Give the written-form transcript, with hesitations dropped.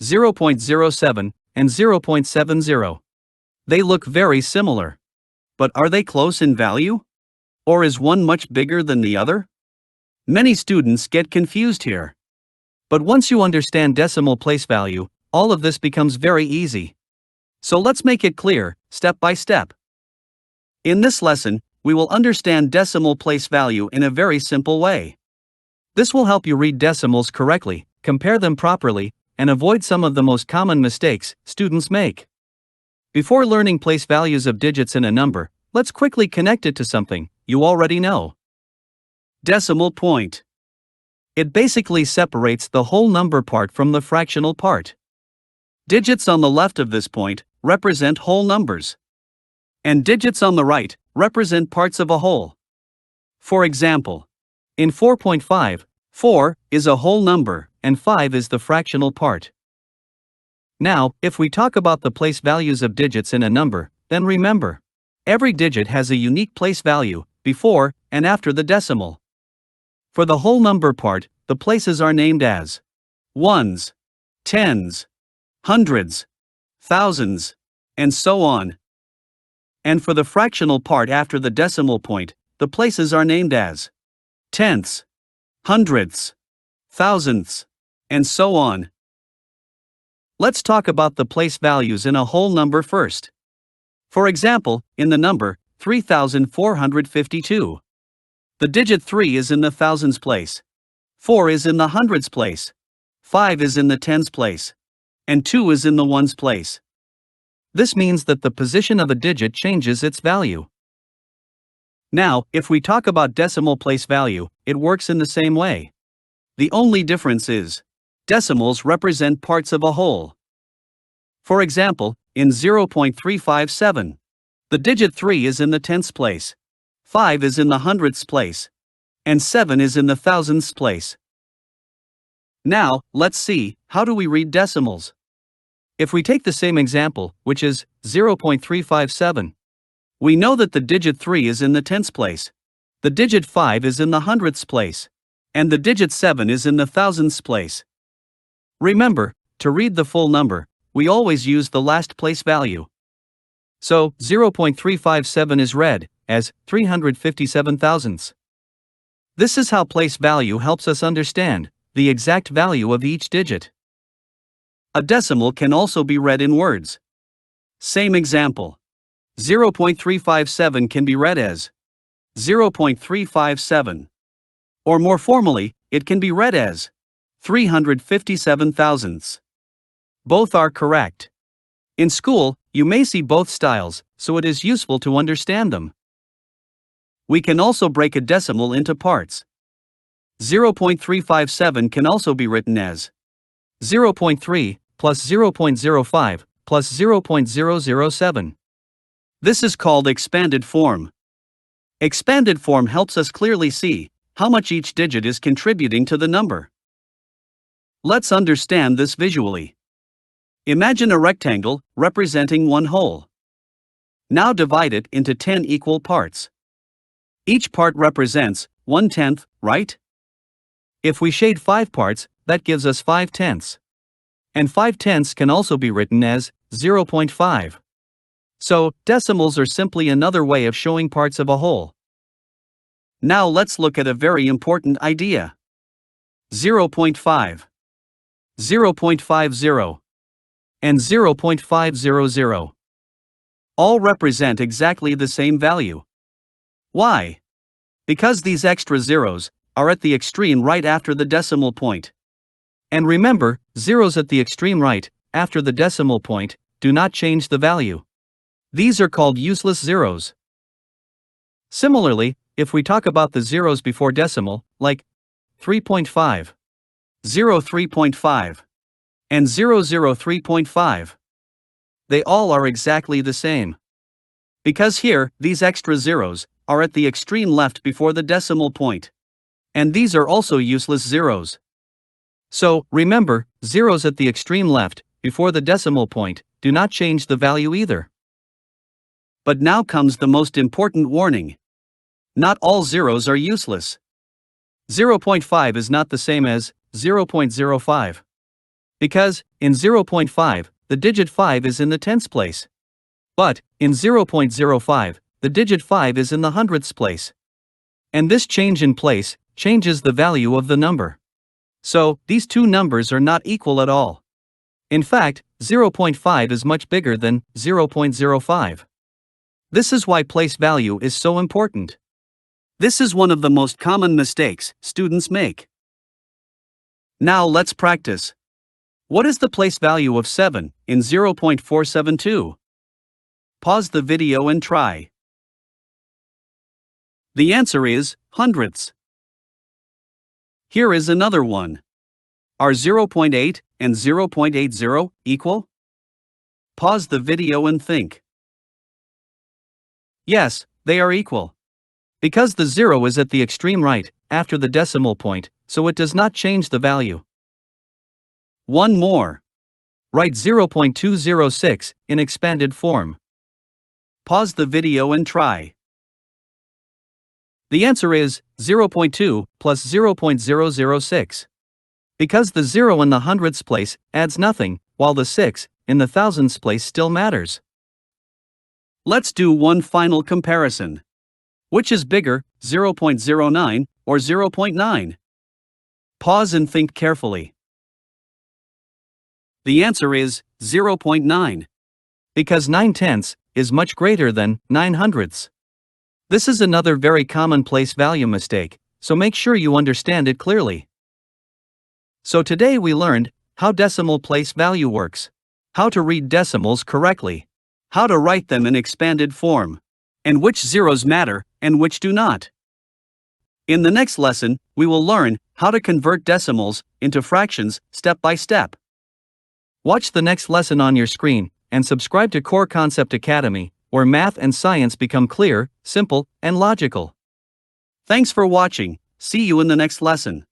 0.07, and 0.70. They look very similar. But are they close in value? Or is one much bigger than the other? Many students get confused here. But once you understand decimal place value, all of this becomes very easy. So let's make it clear, step by step. In this lesson, we will understand decimal place value in a very simple way. This will help you read decimals correctly, compare them properly, and avoid some of the most common mistakes students make. Before learning place values of digits in a number, let's quickly connect it to something you already know. Decimal point. It basically separates the whole number part from the fractional part. Digits on the left of this point represent whole numbers. And digits on the right represent parts of a whole. For example, in 4.5, 4 is a whole number, and 5 is the fractional part. Now, if we talk about the place values of digits in a number, then remember, every digit has a unique place value, before and after the decimal. For the whole number part, the places are named as ones, tens, hundreds, thousands, and so on. And for the fractional part after the decimal point, the places are named as tenths, hundredths, thousandths, and so on. Let's talk about the place values in a whole number first. For example, in the number 3,452. The digit 3 is in the thousands place, 4 is in the hundreds place, 5 is in the tens place, and 2 is in the ones place. This means that the position of a digit changes its value. Now, if we talk about decimal place value, it works in the same way. The only difference is, decimals represent parts of a whole. For example, in 0.357, the digit 3 is in the tenths place, 5 is in the hundredths place, and 7 is in the thousands place. Now, let's see, how do we read decimals? If we take the same example, which is 0.357, we know that the digit 3 is in the tenths place, the digit 5 is in the hundredths place, and the digit 7 is in the thousands place. Remember, to read the full number, we always use the last place value. So, 0.357 is read as 357 thousandths. This is how place value helps us understand the exact value of each digit. A decimal can also be read in words. Same example. 0.357 can be read as 0.357. Or more formally, it can be read as 357 thousandths. Both are correct. In school, you may see both styles, so it is useful to understand them. We can also break a decimal into parts. 0.357 can also be written as 0.3 plus 0.05 plus 0.007. This is called expanded form. Expanded form helps us clearly see how much each digit is contributing to the number. Let's understand this visually. Imagine a rectangle representing one whole. Now divide it into 10 equal parts. Each part represents 1/10, right? If we shade 5 parts, that gives us 5/10. And 5/10 can also be written as 0.5. So, decimals are simply another way of showing parts of a whole. Now let's look at a very important idea. 0.5, 0.50, and 0.500. All represent exactly the same value. Why? Because these extra zeros are at the extreme right after the decimal point. And remember, zeros at the extreme right, after the decimal point, do not change the value. These are called useless zeros. Similarly, if we talk about the zeros before decimal, like 3.5, 03.5, and 003.5, they all are exactly the same. Because here, these extra zeros are at the extreme left before the decimal point. And these are also useless zeros. So, remember, zeros at the extreme left, before the decimal point, do not change the value either. But now comes the most important warning. Not all zeros are useless. 0.5 is not the same as 0.05. Because, in 0.5, the digit 5 is in the tens place. But, in 0.05, the digit 5 is in the hundredths place. And this change in place changes the value of the number. So, these two numbers are not equal at all. In fact, 0.5 is much bigger than 0.05. This is why place value is so important. This is one of the most common mistakes students make. Now let's practice. What is the place value of 7 in 0.472? Pause the video and try. The answer is hundredths. Here is another one. Are 0.8 and 0.80 equal? Pause the video and think. Yes, they are equal. Because the 0 is at the extreme right, after the decimal point, so it does not change the value. One more. Write 0.206 in expanded form. Pause the video and try. The answer is 0.2 plus 0.006. Because the 0 in the hundredths place adds nothing, while the 6 in the thousandths place still matters. Let's do one final comparison. Which is bigger, 0.09 or 0.9? Pause and think carefully. The answer is 0.9. Because 9/10 is much greater than 9/100. This is another very common place value mistake, so make sure you understand it clearly. So today we learned how decimal place value works, how to read decimals correctly, how to write them in expanded form, and which zeros matter and which do not. In the next lesson, we will learn how to convert decimals into fractions step by step. Watch the next lesson on your screen and subscribe to Core Concept Academy, where math and science become clear, simple, and logical. Thanks for watching. See you in the next lesson.